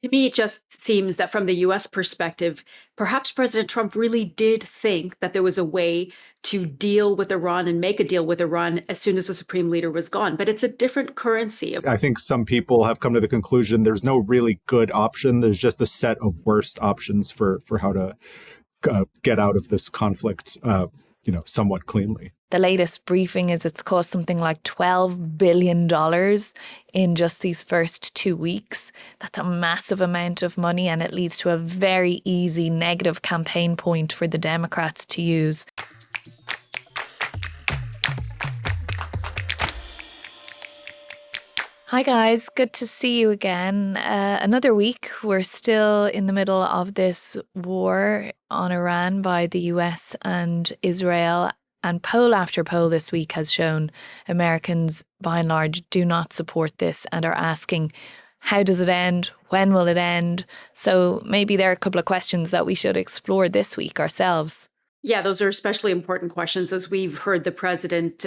To me, it just seems that from the US perspective, perhaps President Trump really did think that there was a way to deal with Iran and make a deal with Iran as soon as the supreme leader was gone. But it's a different currency. I think some people have come to the conclusion there's no really good option. There's just a set of worst options for how to get out of this conflict, somewhat cleanly. The latest briefing is it's cost something like $12 billion in just these first 2 weeks. That's a massive amount of money, and it leads to a very easy negative campaign point for the Democrats to use. Hi guys, good to see you again. Another week. We're still in the middle of this war on Iran by the US and Israel. And poll after poll this week has shown Americans, by and large, do not support this and are asking, how does it end? When will it end? So maybe there are a couple of questions that we should explore this week ourselves. Yeah, those are especially important questions as we've heard the president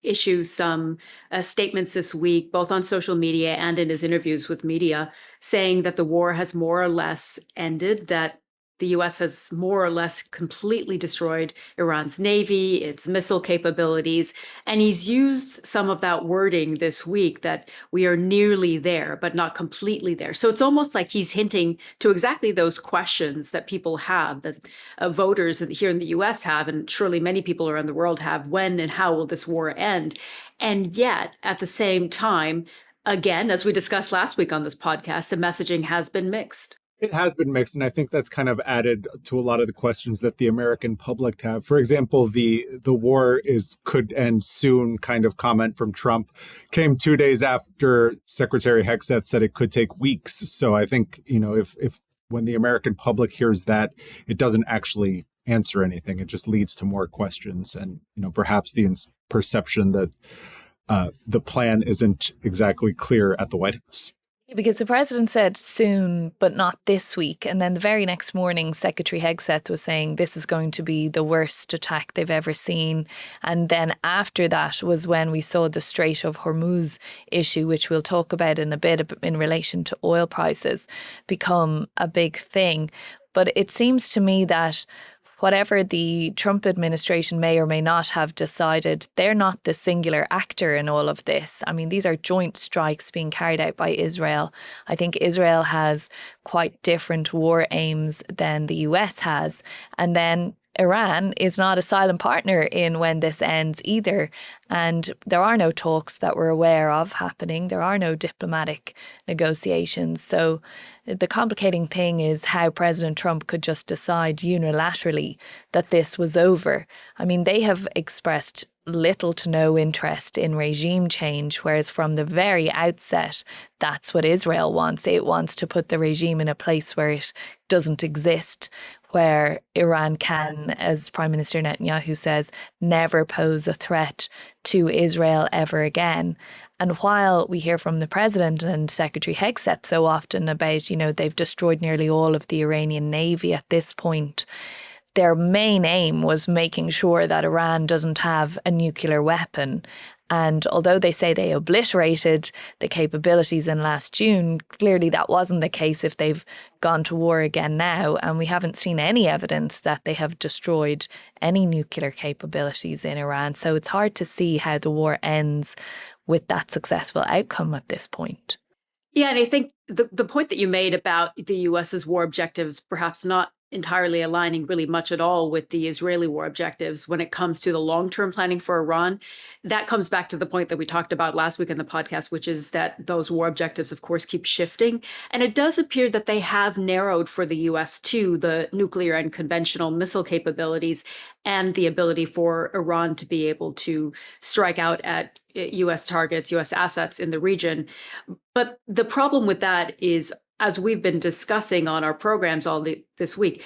issue some statements this week, both on social media and in his interviews with media, saying that the war has more or less ended, that the US has more or less completely destroyed Iran's navy, its missile capabilities. And he's used some of that wording this week that we are nearly there, but not completely there. So it's almost like he's hinting to exactly those questions that people have, that voters here in the US have, and surely many people around the world have. When and how will this war end? And yet, at the same time, again, as we discussed last week on this podcast, the messaging has been mixed. It has been mixed, and I think that's kind of added to a lot of the questions that the American public have. For example, the war could end soon kind of comment from Trump came 2 days after Secretary Hegseth said it could take weeks. So I think, if when the American public hears that, it doesn't actually answer anything. It just leads to more questions and, perhaps the perception that the plan isn't exactly clear at the White House. Because the president said soon, but not this week. And then the very next morning, Secretary Hegseth was saying this is going to be the worst attack they've ever seen. And then after that was when we saw the Strait of Hormuz issue, which we'll talk about in a bit in relation to oil prices, become a big thing. But it seems to me that whatever the Trump administration may or may not have decided, they're not the singular actor in all of this. I mean, these are joint strikes being carried out by Israel. I think Israel has quite different war aims than the US has. And then Iran is not a silent partner in when this ends either. And there are no talks that we're aware of happening. There are no diplomatic negotiations. So the complicating thing is how President Trump could just decide unilaterally that this was over. I mean, they have expressed little to no interest in regime change, whereas from the very outset, that's what Israel wants. It wants to put the regime in a place where it doesn't exist, where Iran can, as Prime Minister Netanyahu says, never pose a threat to Israel ever again. And while we hear from the president and Secretary Hegseth so often about, they've destroyed nearly all of the Iranian navy at this point, their main aim was making sure that Iran doesn't have a nuclear weapon. And although they say they obliterated the capabilities in last June, clearly that wasn't the case if they've gone to war again now. And we haven't seen any evidence that they have destroyed any nuclear capabilities in Iran. So it's hard to see how the war ends with that successful outcome at this point. Yeah, and I think the point that you made about the US's war objectives perhaps not entirely aligning really much at all with the Israeli war objectives when it comes to the long-term planning for Iran. That comes back to the point that we talked about last week in the podcast, which is that those war objectives, of course, keep shifting. And it does appear that they have narrowed for the US to the nuclear and conventional missile capabilities and the ability for Iran to be able to strike out at US targets, US assets in the region. But the problem with that is, as we've been discussing on our programs all this week.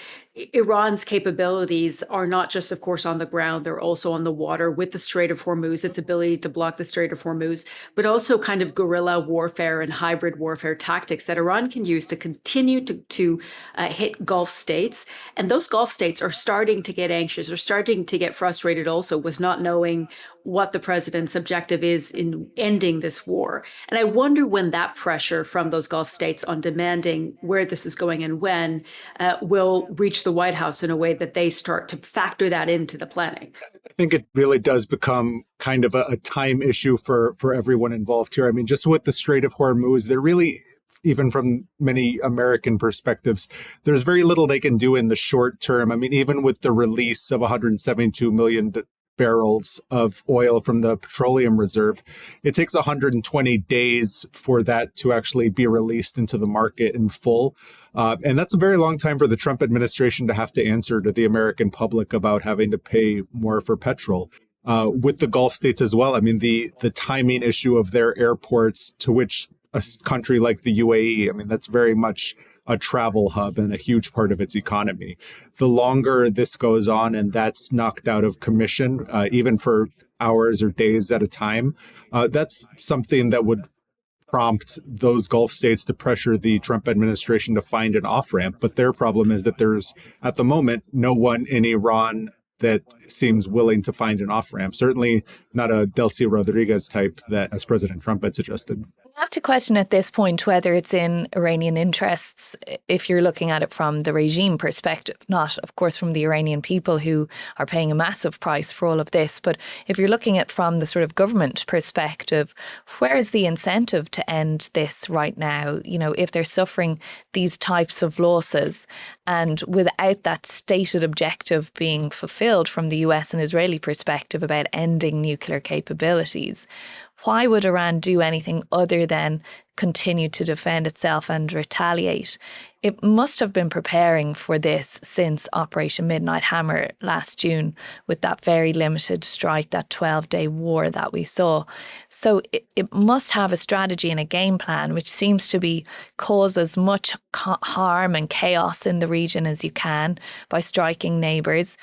Iran's capabilities are not just, of course, on the ground, they're also on the water with the Strait of Hormuz, its ability to block the Strait of Hormuz, but also kind of guerrilla warfare and hybrid warfare tactics that Iran can use to continue to hit Gulf states. And those Gulf states are starting to get anxious, are starting to get frustrated also with not knowing what the president's objective is in ending this war. And I wonder when that pressure from those Gulf states on demanding where this is going and when will reach the White House in a way that they start to factor that into the planning. I think it really does become kind of a time issue for everyone involved here. I mean, just with the Strait of Hormuz, there really, even from many American perspectives, there's very little they can do in the short term. I mean, even with the release of 172 million barrels of oil from the petroleum reserve, it takes 120 days for that to actually be released into the market in full. And that's a very long time for the Trump administration to have to answer to the American public about having to pay more for petrol. With the Gulf states as well, I mean, the timing issue of their airports, to which a country like the UAE, I mean, that's very much a travel hub and a huge part of its economy. The longer this goes on and that's knocked out of commission, even for hours or days at a time, that's something that would prompt those Gulf states to pressure the Trump administration to find an off-ramp. But their problem is that there's, at the moment, no one in Iran that seems willing to find an off-ramp. Certainly not a Delcy Rodriguez type that, as President Trump had suggested. I have to question at this point whether it's in Iranian interests, if you're looking at it from the regime perspective, not, of course, from the Iranian people who are paying a massive price for all of this. But if you're looking at from the sort of government perspective, where is the incentive to end this right now? You know, if they're suffering these types of losses and without that stated objective being fulfilled from the US and Israeli perspective about ending nuclear capabilities, why would Iran do anything other than continue to defend itself and retaliate? It must have been preparing for this since Operation Midnight Hammer last June, with that very limited strike, that 12-day war that we saw. So it must have a strategy and a game plan, which seems to be cause as much harm and chaos in the region as you can by striking neighbours.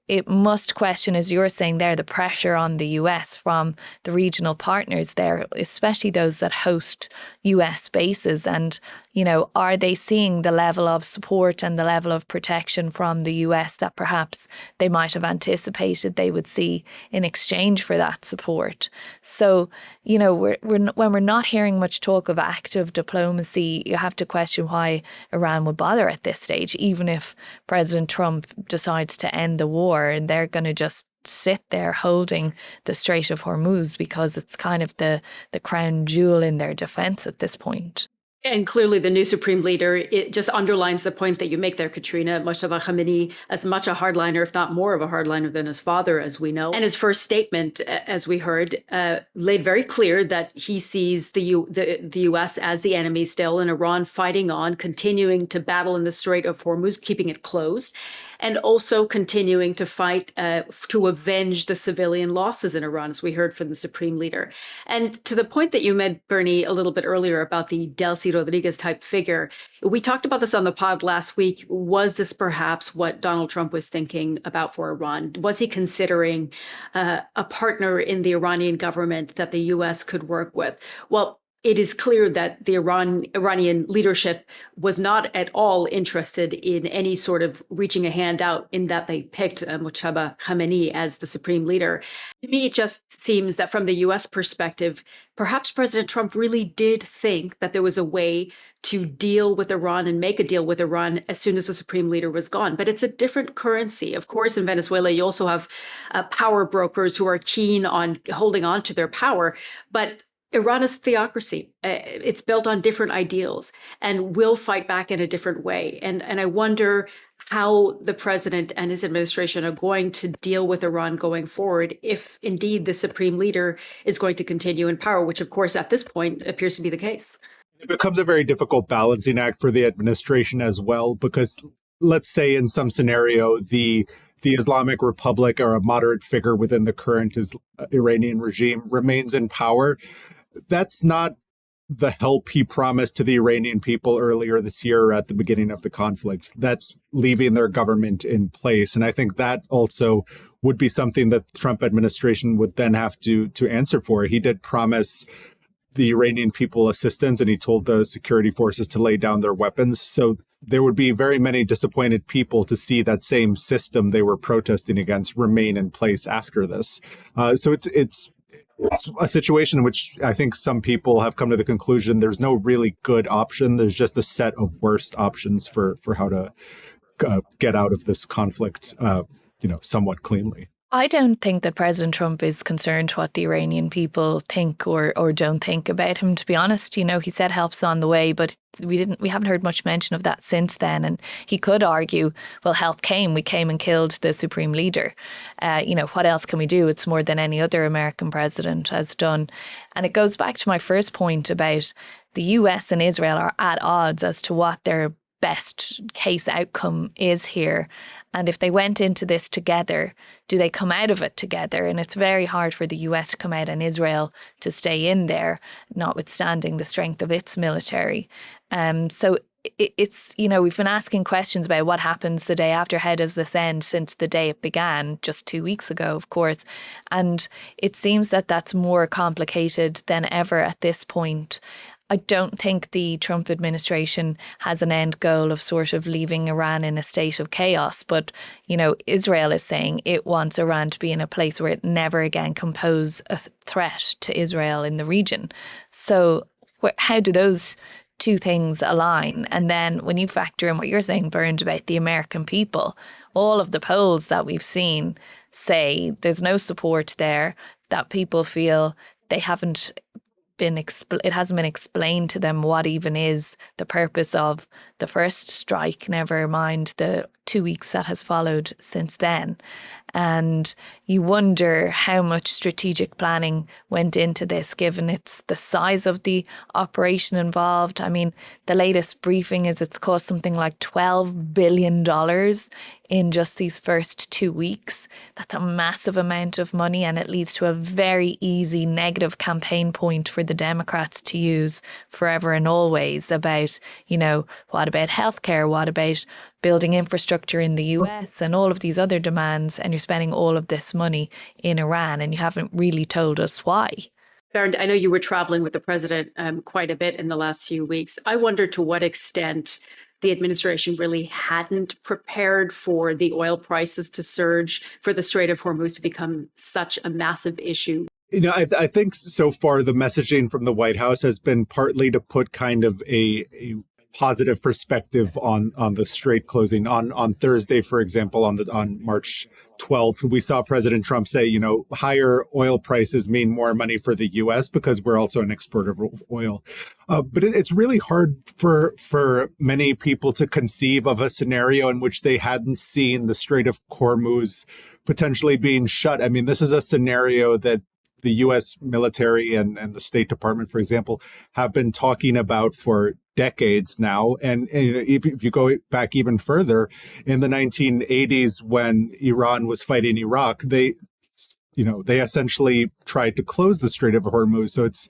It must question, as you're saying there, the pressure on the US from the regional partners there, especially those that host US bases. And, you know, are they seeing the level of support and the level of protection from the US that perhaps they might have anticipated they would see in exchange for that support? So, you know, when we're not hearing much talk of active diplomacy, you have to question why Iran would bother at this stage, even if President Trump decides to end the war. And they're going to just sit there holding the Strait of Hormuz because it's kind of the crown jewel in their defense at this point. And clearly the new supreme leader, it just underlines the point that you make there, Katrina. Mojtaba Khamenei, as much a hardliner, if not more of a hardliner than his father, as we know. And his first statement, as we heard, laid very clear that he sees the U.S. as the enemy still, and Iran fighting on, continuing to battle in the Strait of Hormuz, keeping it closed, and also continuing to fight to avenge the civilian losses in Iran, as we heard from the supreme leader. And to the point that you made, Bernie, a little bit earlier about the Delcy Rodriguez type figure, we talked about this on the pod last week. Was this perhaps what Donald Trump was thinking about for Iran? Was he considering a partner in the Iranian government that the U.S. could work with? Well, it is clear that the Iranian leadership was not at all interested in any sort of reaching a hand out, in that they picked Mojtaba Khamenei as the supreme leader. To me, it just seems that from the U.S. perspective, perhaps President Trump really did think that there was a way to deal with Iran and make a deal with Iran as soon as the supreme leader was gone. But it's a different currency. Of course, in Venezuela, you also have power brokers who are keen on holding on to their power. But Iran is theocracy. It's built on different ideals and will fight back in a different way. And I wonder how the president and his administration are going to deal with Iran going forward, if indeed the supreme leader is going to continue in power, which, of course, at this point appears to be the case. It becomes a very difficult balancing act for the administration as well, because let's say in some scenario, the Islamic Republic, or a moderate figure within the current Iranian regime, remains in power. That's not the help he promised to the Iranian people earlier this year at the beginning of the conflict. That's leaving their government in place. And I think that also would be something that the Trump administration would then have to answer for. He did promise the Iranian people assistance, and he told the security forces to lay down their weapons. So there would be very many disappointed people to see that same system they were protesting against remain in place after this. So it's a situation in which I think some people have come to the conclusion there's no really good option. There's just a set of worst options for how to get out of this conflict, somewhat cleanly. I don't think that President Trump is concerned what the Iranian people think or don't think about him, to be honest. He said help's on the way, but we haven't heard much mention of that since then. And he could argue, well, help came. We came and killed the supreme leader. What else can we do? It's more than any other American president has done. And it goes back to my first point about the US and Israel are at odds as to what their best case outcome is here. And if they went into this together, do they come out of it together? And it's very hard for the US to come out and Israel to stay in there, notwithstanding the strength of its military. So it's, we've been asking questions about what happens the day after. How does this end since the day it began, just 2 weeks ago, of course. And it seems that that's more complicated than ever at this point. I don't think the Trump administration has an end goal of sort of leaving Iran in a state of chaos. But, Israel is saying it wants Iran to be in a place where it never again can pose a threat to Israel in the region. So how do those two things align? And then when you factor in what you're saying, Bernd, about the American people, all of the polls that we've seen say there's no support there, that people feel they haven't it hasn't been explained to them what even is the purpose of the first strike, never mind the 2 weeks that has followed since then. And you wonder how much strategic planning went into this, given it's the size of the operation involved. I mean, the latest briefing is it's cost something like $12 billion in just these first 2 weeks. That's a massive amount of money, and it leads to a very easy negative campaign point for the Democrats to use forever and always about, what about healthcare? What about building infrastructure in the US and all of these other demands? And you're spending all of this money in Iran, and you haven't really told us why. Bernd, I know you were traveling with the president quite a bit in the last few weeks. I wonder to what extent the administration really hadn't prepared for the oil prices to surge, for the Strait of Hormuz to become such a massive issue. I think so far the messaging from the White House has been partly to put kind of a positive perspective on the strait closing. On Thursday, for example, on March 12th, we saw President Trump say, higher oil prices mean more money for the U.S. because we're also an exporter of oil. But it's really hard for many people to conceive of a scenario in which they hadn't seen the Strait of Hormuz potentially being shut. I mean, this is a scenario that the U.S. military and the State Department, for example, have been talking about for decades now. And if you go back even further, in the 1980s, when Iran was fighting Iraq, they essentially tried to close the Strait of Hormuz. So it's,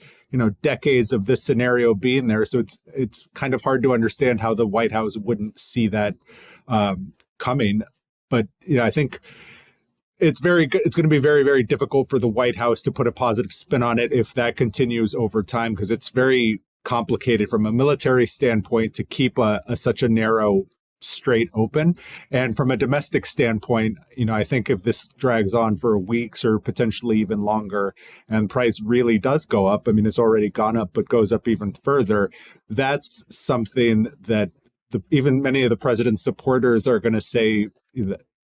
decades of this scenario being there. So it's kind of hard to understand how the White House wouldn't see that coming. But, I think it's going to be very, very difficult for the White House to put a positive spin on it if that continues over time, because it's very complicated from a military standpoint to keep such a narrow strait open. And from a domestic standpoint, I think if this drags on for weeks or potentially even longer and price really does go up, I mean, it's already gone up, but goes up even further, that's something that even many of the president's supporters are going to say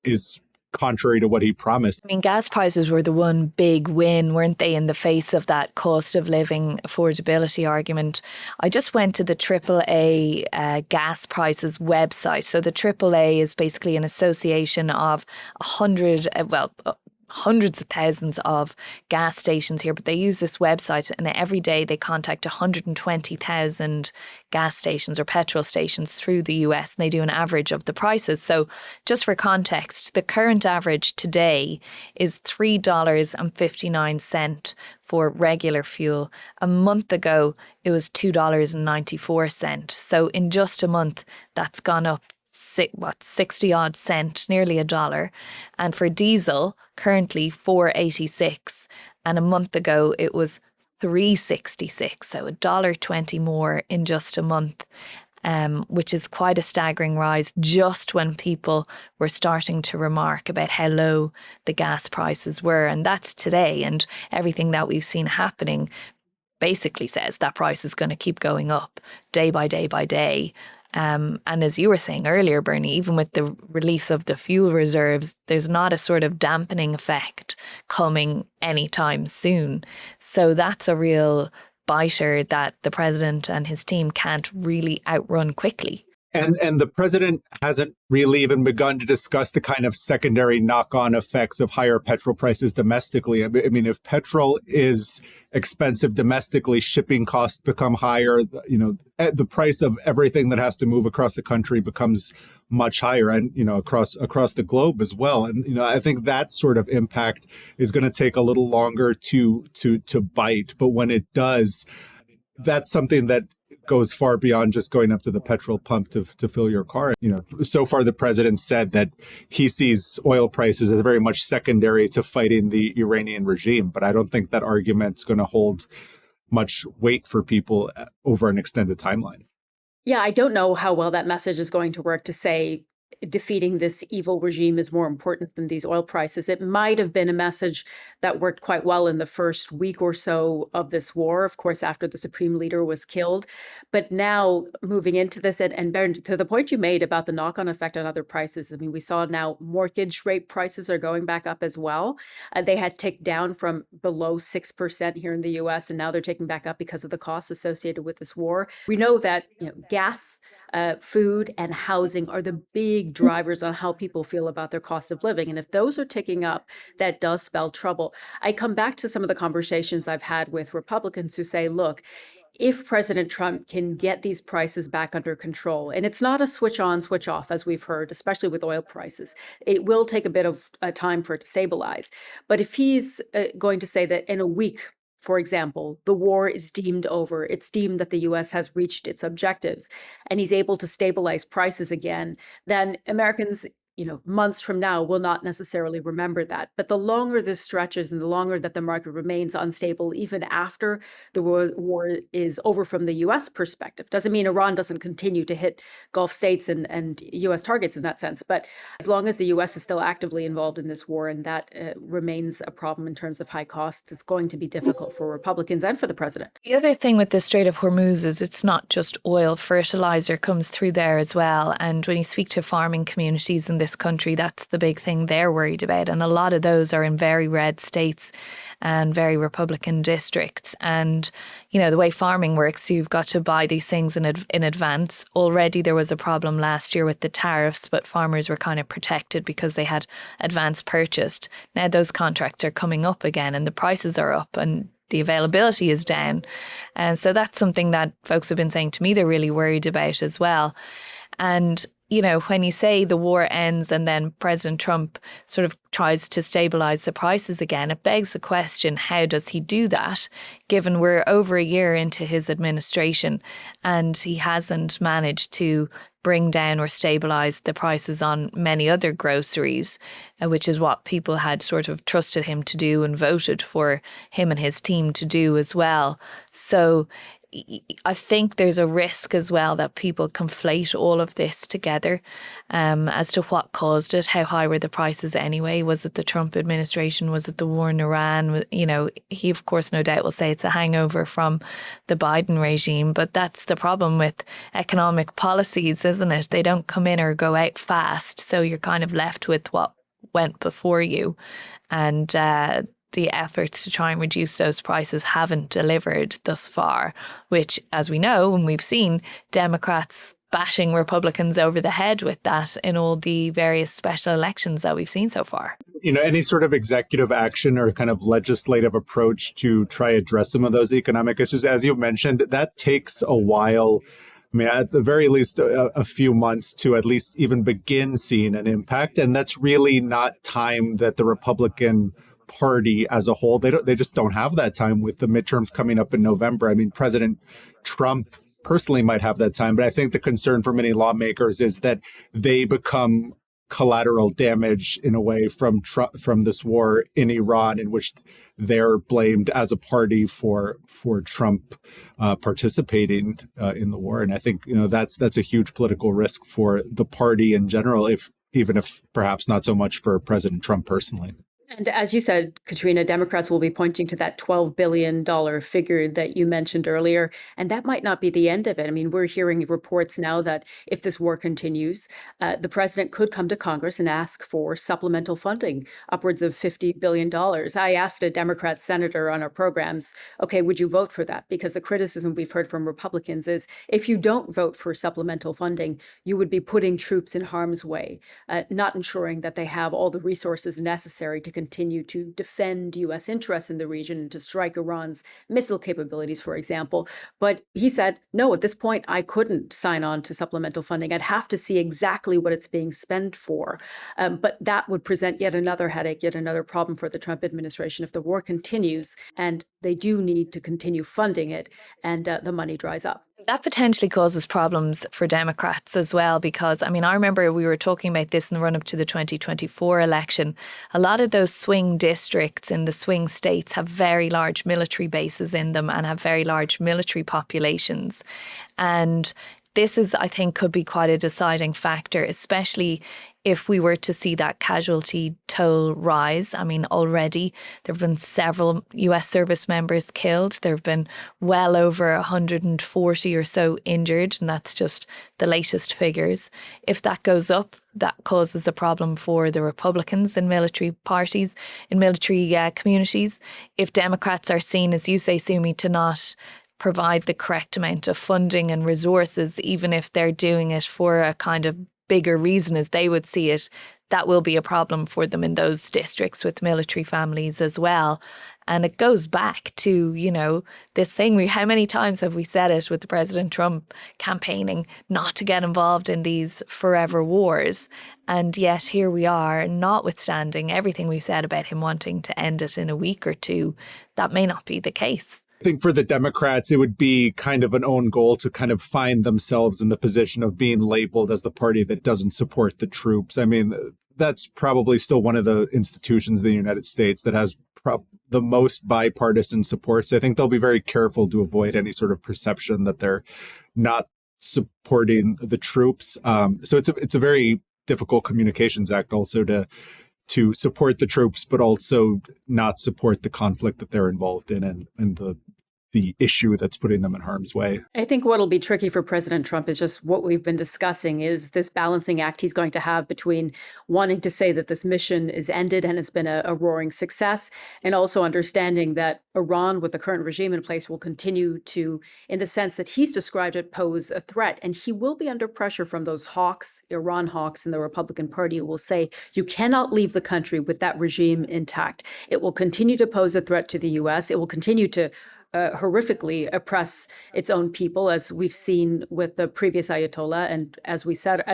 is contrary to what he promised. I mean, gas prices were the one big win, weren't they, in the face of that cost of living affordability argument. I just went to the AAA gas prices website. So the AAA is basically an association of hundreds of thousands of gas stations here, but they use this website, and every day they contact 120,000 gas stations or petrol stations through the US, and they do an average of the prices. So just for context, the current average today is $3.59 for regular fuel. A month ago, it was $2.94. So in just a month, that's gone up 60 odd cent, nearly $1. And for diesel, currently $4.86, and a month ago it was $3.66, so $1.20 more in just a month. Which is quite a staggering rise just when people were starting to remark about how low the gas prices were. And that's today, and everything that we've seen happening basically says that price is going to keep going up day by day by day. And as you were saying earlier, Bernie, even with the release of the fuel reserves, there's not a sort of dampening effect coming anytime soon. So that's a real biter that the president and his team can't really outrun quickly. And the president hasn't really even begun to discuss the kind of secondary knock-on effects of higher petrol prices domestically. I mean, if petrol is expensive domestically, shipping costs become higher. You know, the price of everything that has to move across the country becomes much higher, and across the globe as well. And I think that sort of impact is going to take a little longer to bite. But when it does, that's something that goes far beyond just going up to the petrol pump to fill your car. So far the president said that he sees oil prices as very much secondary to fighting the Iranian regime, but I don't think that argument's going to hold much weight for people over an extended timeline. Yeah, I don't know how well that message is going to work, to say defeating this evil regime is more important than these oil prices. It might have been a message that worked quite well in the first week or so of this war, of course, after the supreme leader was killed. But now moving into this, and Baron, to the point you made about the knock-on effect on other prices, I mean, we saw now mortgage rate prices are going back up as well. They had ticked down from below 6% here in the US, and now they're ticking back up because of the costs associated with this war. We know that gas, food, and housing are the big drivers on how people feel about their cost of living. And if those are ticking up, that does spell trouble. I come back to some of the conversations I've had with Republicans who say, look, if President Trump can get these prices back under control, and it's not a switch on, switch off, as we've heard, especially with oil prices, it will take a bit of time for it to stabilize. But if he's going to say that in a week, for example, the war is deemed over, it's deemed that the US has reached its objectives, and he's able to stabilize prices again, then Americans, months from now will not necessarily remember that. But the longer this stretches and the longer that the market remains unstable, even after the war is over from the US perspective, doesn't mean Iran doesn't continue to hit Gulf states and US targets in that sense. But as long as the US is still actively involved in this war, and that remains a problem in terms of high costs, it's going to be difficult for Republicans and for the president. The other thing with the Strait of Hormuz is it's not just oil. Fertilizer comes through there as well. And when you speak to farming communities in this country, that's the big thing they're worried about. And a lot of those are in very red states and very Republican districts. And, the way farming works, you've got to buy these things in advance. Already there was a problem last year with the tariffs, but farmers were kind of protected because they had advance purchased. Now those contracts are coming up again and the prices are up and the availability is down. And so that's something that folks have been saying to me they're really worried about as well. And when you say the war ends and then President Trump sort of tries to stabilize the prices again, it begs the question, how does he do that, given we're over a year into his administration and he hasn't managed to bring down or stabilize the prices on many other groceries, which is what people had sort of trusted him to do and voted for him and his team to do as well. So I think there's a risk as well that people conflate all of this together as to what caused it. How high were the prices anyway? Was it the Trump administration? Was it the war in Iran? He, of course, no doubt will say it's a hangover from the Biden regime. But that's the problem with economic policies, isn't it? They don't come in or go out fast. So you're kind of left with what went before you. And the efforts to try and reduce those prices haven't delivered thus far, which, as we know and we've seen, Democrats bashing Republicans over the head with that in all the various special elections that we've seen so far. Any sort of executive action or kind of legislative approach to try address some of those economic issues, as you mentioned, that takes a while. I mean, at the very least, a few months to at least even begin seeing an impact. And that's really not time that the Republican Party as a whole, they just don't have that time with the midterms coming up in November. I mean, President Trump personally might have that time, but I think the concern for many lawmakers is that they become collateral damage in a way from this war in Iran, in which they're blamed as a party for Trump participating in the war. And I think that's a huge political risk for the party in general, even if perhaps not so much for President Trump personally. And as you said, Katrina, Democrats will be pointing to that $12 billion figure that you mentioned earlier, and that might not be the end of it. I mean, we're hearing reports now that if this war continues, the president could come to Congress and ask for supplemental funding, upwards of $50 billion. I asked a Democrat senator on our programs, okay, would you vote for that? Because the criticism we've heard from Republicans is if you don't vote for supplemental funding, you would be putting troops in harm's way, not ensuring that they have all the resources necessary to continue to defend U.S. interests in the region and to strike Iran's missile capabilities, for example. But he said, no, at this point, I couldn't sign on to supplemental funding. I'd have to see exactly what it's being spent for. But that would present yet another headache, yet another problem for the Trump administration if the war continues and they do need to continue funding it and the money dries up. That potentially causes problems for Democrats as well, because, I mean, I remember we were talking about this in the run up to the 2024 election. A lot of those swing districts in the swing states have very large military bases in them and have very large military populations. And this is, I think, could be quite a deciding factor, especially if we were to see that casualty toll rise. I mean, already there have been several US service members killed. There have been well over 140 or so injured, and that's just the latest figures. If that goes up, that causes a problem for the Republicans in military parties, in military communities. If Democrats are seen, as you say, Sumi, to not provide the correct amount of funding and resources, even if they're doing it for a kind of bigger reason as they would see it, that will be a problem for them in those districts with military families as well. And it goes back to, this thing, how many times have we said it with the President Trump campaigning not to get involved in these forever wars? And yet here we are, notwithstanding everything we've said about him wanting to end it in a week or two, that may not be the case. I think for the Democrats, it would be kind of an own goal to kind of find themselves in the position of being labeled as the party that doesn't support the troops. I mean, that's probably still one of the institutions in the United States that has the most bipartisan support. So I think they'll be very careful to avoid any sort of perception that they're not supporting the troops. So it's a very difficult communications act also to support the troops, but also not support the conflict that they're involved in and the issue that's putting them in harm's way. I think what'll be tricky for President Trump is just what we've been discussing is this balancing act he's going to have between wanting to say that this mission is ended and it's been a roaring success, and also understanding that Iran, with the current regime in place, will continue to, in the sense that he's described it, pose a threat. And he will be under pressure from those hawks, Iran hawks in the Republican Party, who will say, you cannot leave the country with that regime intact. It will continue to pose a threat to the U.S. It will continue to horrifically oppress its own people, as we've seen with the previous Ayatollah. And as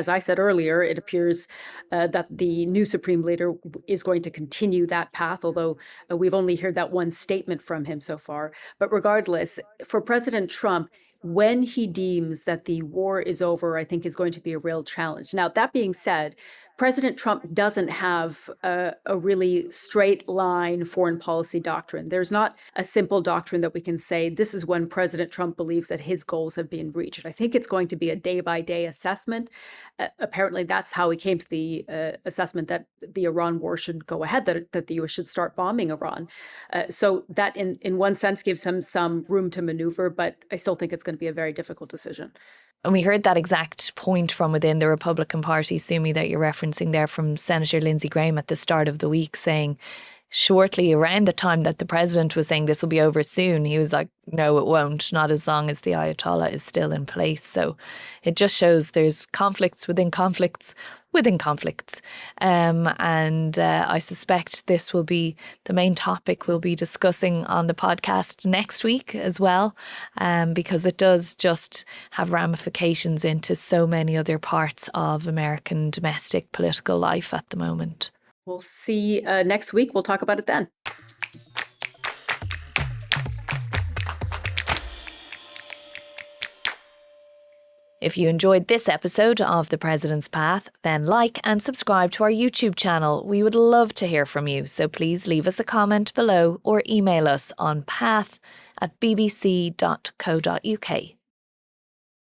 I said earlier, it appears that the new supreme leader is going to continue that path, although we've only heard that one statement from him so far. But regardless, for President Trump, when he deems that the war is over, I think is going to be a real challenge. Now, that being said, President Trump doesn't have a really straight line foreign policy doctrine. There's not a simple doctrine that we can say, this is when President Trump believes that his goals have been reached. I think it's going to be a day-by-day assessment. Apparently, that's how he came to the assessment that the Iran war should go ahead, that the U.S. should start bombing Iran. So that, in one sense, gives him some room to maneuver, but I still think it's going to be a very difficult decision. And we heard that exact point from within the Republican Party, Sumi, that you're referencing there from Senator Lindsey Graham at the start of the week, saying shortly around the time that the president was saying this will be over soon, he was like, no, it won't, not as long as the Ayatollah is still in place. So it just shows there's conflicts within conflicts within conflicts. I suspect this will be the main topic we'll be discussing on the podcast next week as well, because it does just have ramifications into so many other parts of American domestic political life at the moment. We'll see next week. We'll talk about it then. If you enjoyed this episode of The President's Path, then like and subscribe to our YouTube channel. We would love to hear from you, so please leave us a comment below or email us on path@bbc.co.uk.